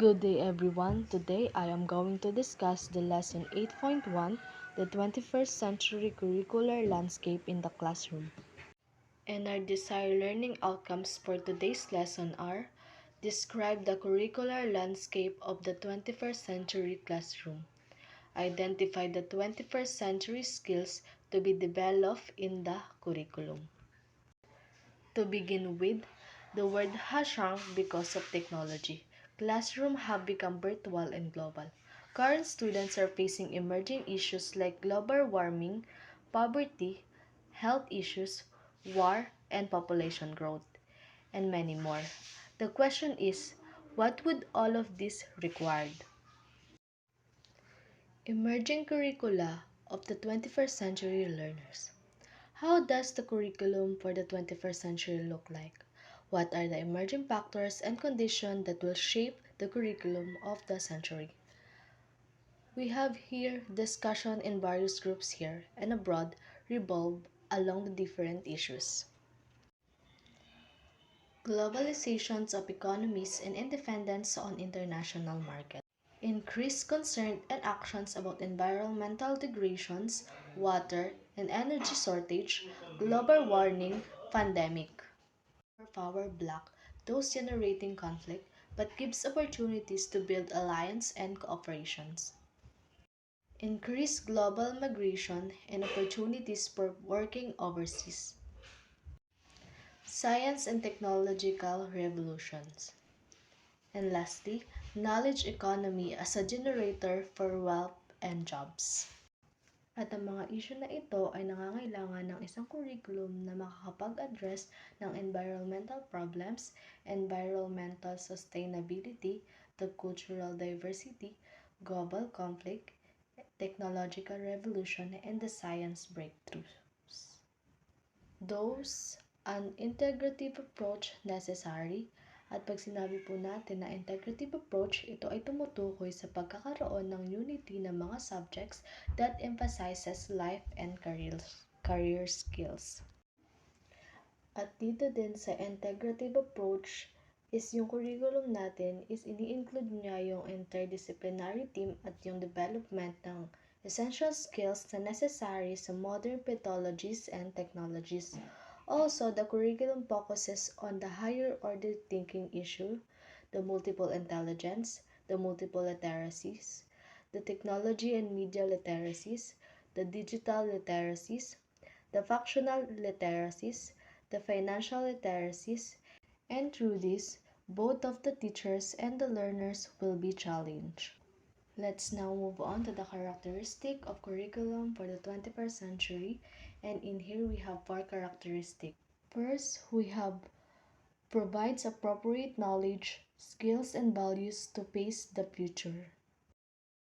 Good day everyone. Today I am going to discuss the lesson 8.1, the 21st century curricular landscape in the classroom. And our desired learning outcomes for today's lesson are: describe the curricular landscape of the 21st century classroom. Identify the 21st century skills to be developed in the curriculum. To begin with, the world has shrunk because of technology. Classrooms have become virtual and global. Current students are facing emerging issues like global warming, poverty, health issues, war, and population growth, and many more. The question is, what would all of this require? Emerging curricula of the 21st century learners. How does the curriculum for the 21st century look like? What are the emerging factors and conditions that will shape the curriculum of the century? We have here discussion in various groups here and abroad revolve along the different issues. Globalizations of economies and independence on international market. Increased concern and actions about environmental degradations, water and energy shortage, global warming, pandemic. Power block those generating conflict but gives opportunities to build alliance and cooperations. Increased global migration and opportunities for working overseas. Science and technological revolutions. And lastly, knowledge economy as a generator for wealth and jobs. At ang mga issue na ito ay nangangailangan ng isang curriculum na makakapag-address ng environmental problems, environmental sustainability, the cultural diversity, global conflict, technological revolution, and the science breakthroughs. Those an integrative approach necessary. At pag sinabi po natin na integrative approach, ito ay tumutukoy sa pagkakaroon ng unity ng mga subjects that emphasizes life and career skills. At dito din sa integrative approach is yung curriculum natin is ini-include niya yung interdisciplinary team at yung development ng essential skills na necessary sa modern methodologies and technologies. Also, the curriculum focuses on the higher order thinking issue, the multiple intelligence, the multiple literacies, the technology and media literacies, the digital literacies, the functional literacies, the financial literacies, and through this, both of the teachers and the learners will be challenged. Let's now move on to the characteristic of curriculum for the 21st century, and in here we have 4 characteristics. First, we have provides appropriate knowledge, skills, and values to face the future.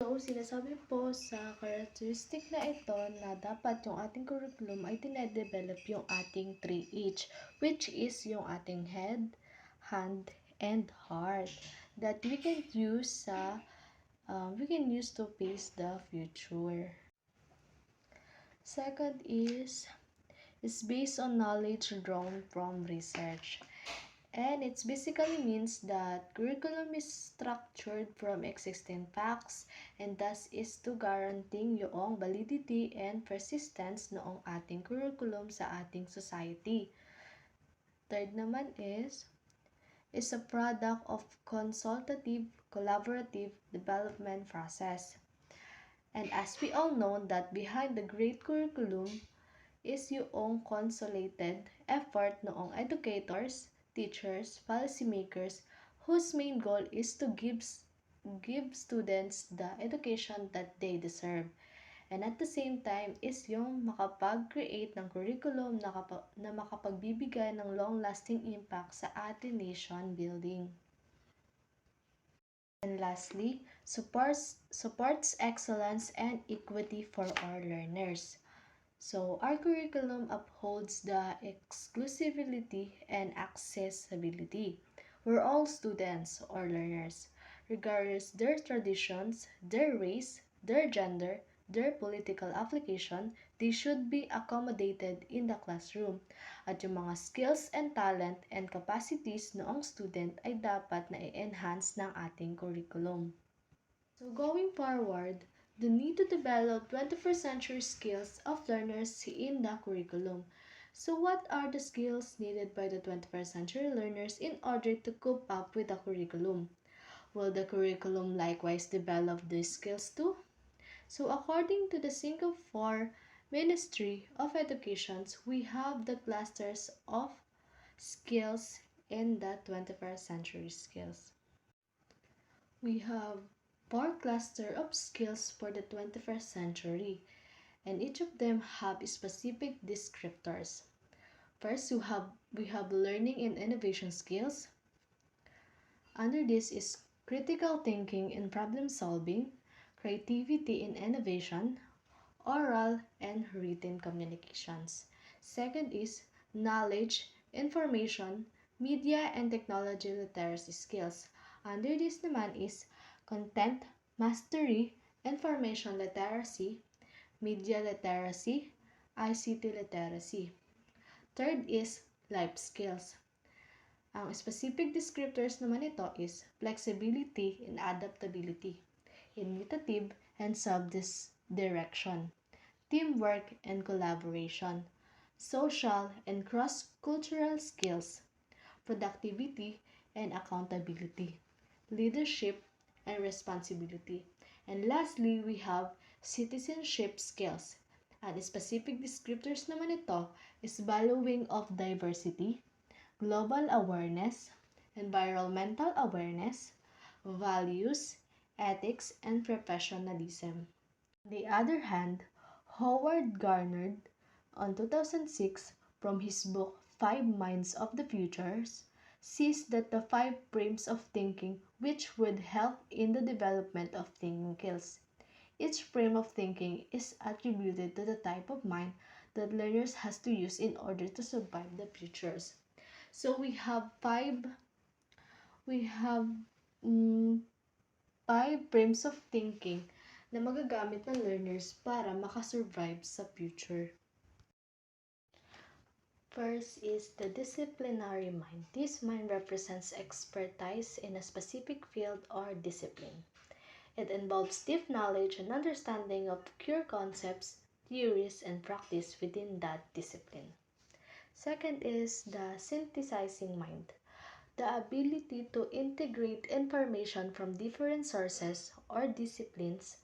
So, sinasabi po sa characteristic na ito na dapat yung ating curriculum ay dinedevelop yung ating 3H, which is yung ating head, hand, and heart that we can use to face the future. Second is based on knowledge drawn from research. And it basically means that curriculum is structured from existing facts and thus is to guaranteeing yung validity and persistence noong ating curriculum sa ating society. Third naman is a product of consultative, collaborative development process. And as we all know that behind the great curriculum is yung consolidated effort noong educators, teachers, policymakers whose main goal is to give students the education that they deserve. And at the same time is yung makapag-create ng curriculum na makapagbibigay ng long-lasting impact sa ating nation building. And lastly, supports excellence and equity for our learners. So, our curriculum upholds the exclusivity and accessibility, where all students or learners, regardless their traditions, their race, their gender, their political affiliation, they should be accommodated in the classroom. At yung mga skills and talent and capacities noong student ay dapat na i-enhance ng ating curriculum. So going forward, the need to develop 21st century skills of learners in the curriculum. So what are the skills needed by the 21st century learners in order to cope up with the curriculum? Will the curriculum likewise develop these skills too? So according to the Singapore Ministry of Education, we have the clusters of skills in the 21st century skills. We have 4 clusters of skills for the 21st century, and each of them have specific descriptors. First, we have learning and innovation skills. Under this is critical thinking and problem solving, creativity and innovation, oral and written communications. Second is knowledge, information, media and technology literacy skills. Under this naman is content mastery, information literacy, media literacy, ICT literacy. Third is life skills. Ang specific descriptors naman ito is flexibility and adaptability, initiative and self-direction, teamwork and collaboration, social and cross-cultural skills, productivity and accountability, leadership and responsibility. And lastly, we have citizenship skills. And specific descriptors naman ito is valuing of diversity, global awareness, environmental awareness, values, ethics, and professionalism. On the other hand, Howard Gardner, on 2006, from his book Five Minds of the Futures, sees that the 5 frames of thinking which would help in the development of thinking skills. Each frame of thinking is attributed to the type of mind that learners has to use in order to survive the futures. So we have mm, 5 frames of thinking na magagamit ng learners para makasurvive sa future. First is the disciplinary mind. This mind represents expertise in a specific field or discipline. It involves deep knowledge and understanding of pure concepts, theories, and practice within that discipline. Second is the synthesizing mind. The ability to integrate information from different sources or disciplines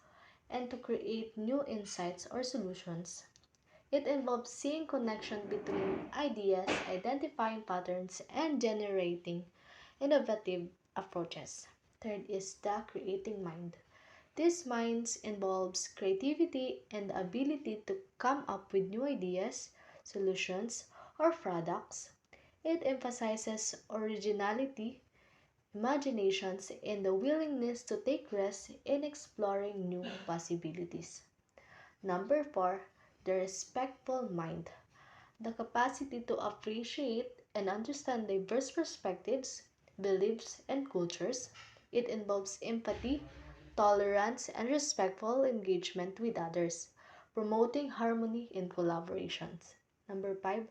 and to create new insights or solutions. It involves seeing connection between ideas, identifying patterns, and generating innovative approaches. Third is the creating mind. This mind involves creativity and the ability to come up with new ideas, solutions, or products. It emphasizes originality, imaginations, and the willingness to take risks in exploring new possibilities. Number 4, the respectful mind. The capacity to appreciate and understand diverse perspectives, beliefs, and cultures. It involves empathy, tolerance, and respectful engagement with others, promoting harmony and collaborations. Number 5,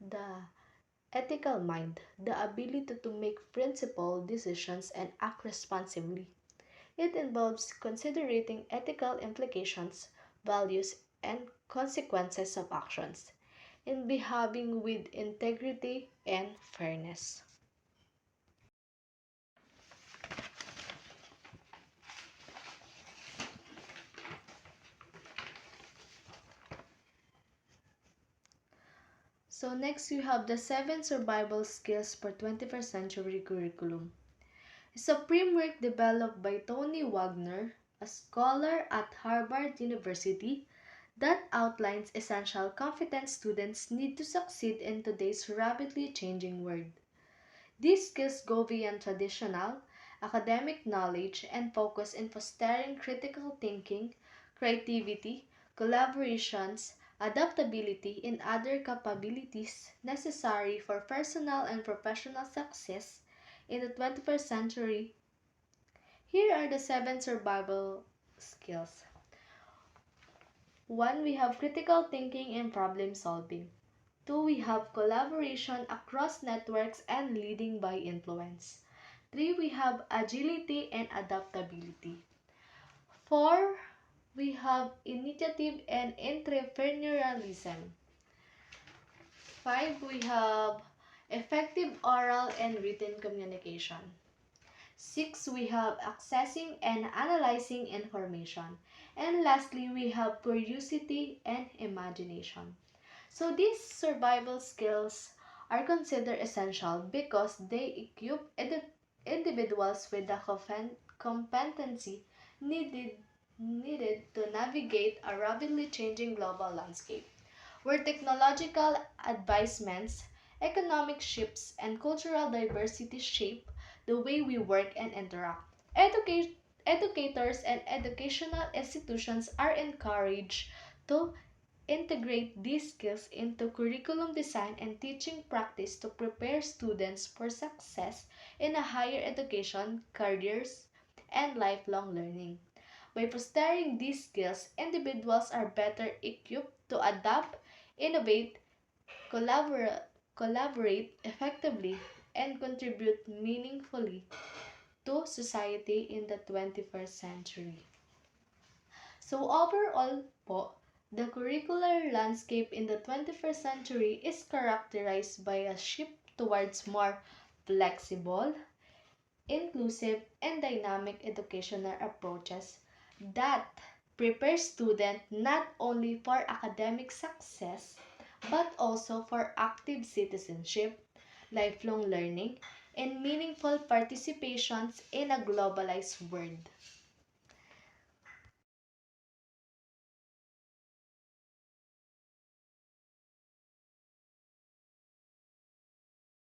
the ethical mind, the ability to make principled decisions and act responsibly. It involves considering ethical implications, values, and consequences of actions, in behaving with integrity and fairness. So next you have the 7 survival skills for 21st century curriculum. It's a framework developed by Tony Wagner, a scholar at Harvard University, that outlines essential competence students need to succeed in today's rapidly changing world. These skills go beyond traditional academic knowledge and focus in fostering critical thinking, creativity, collaborations, adaptability, and other capabilities necessary for personal and professional success in the 21st century. Here are the 7 survival skills. 1, we have critical thinking and problem solving. 2, we have collaboration across networks and leading by influence. 3, we have agility and adaptability. 4, we have initiative and entrepreneurialism. 5, we have effective oral and written communication. 6, we have accessing and analyzing information. And lastly, we have curiosity and imagination. So these survival skills are considered essential because they equip individuals with the competency needed to navigate a rapidly changing global landscape, where technological advancements, economic shifts, and cultural diversity shape the way we work and interact. Educators and educational institutions are encouraged to integrate these skills into curriculum design and teaching practice to prepare students for success in a higher education, careers, and lifelong learning. By fostering these skills, individuals are better equipped to adapt, innovate, collaborate, collaborate effectively, and contribute meaningfully to society in the 21st century. So overall po, the curricular landscape in the 21st century is characterized by a shift towards more flexible, inclusive, and dynamic educational approaches that prepare students not only for academic success but also for active citizenship, lifelong learning, and meaningful participations in a globalized world.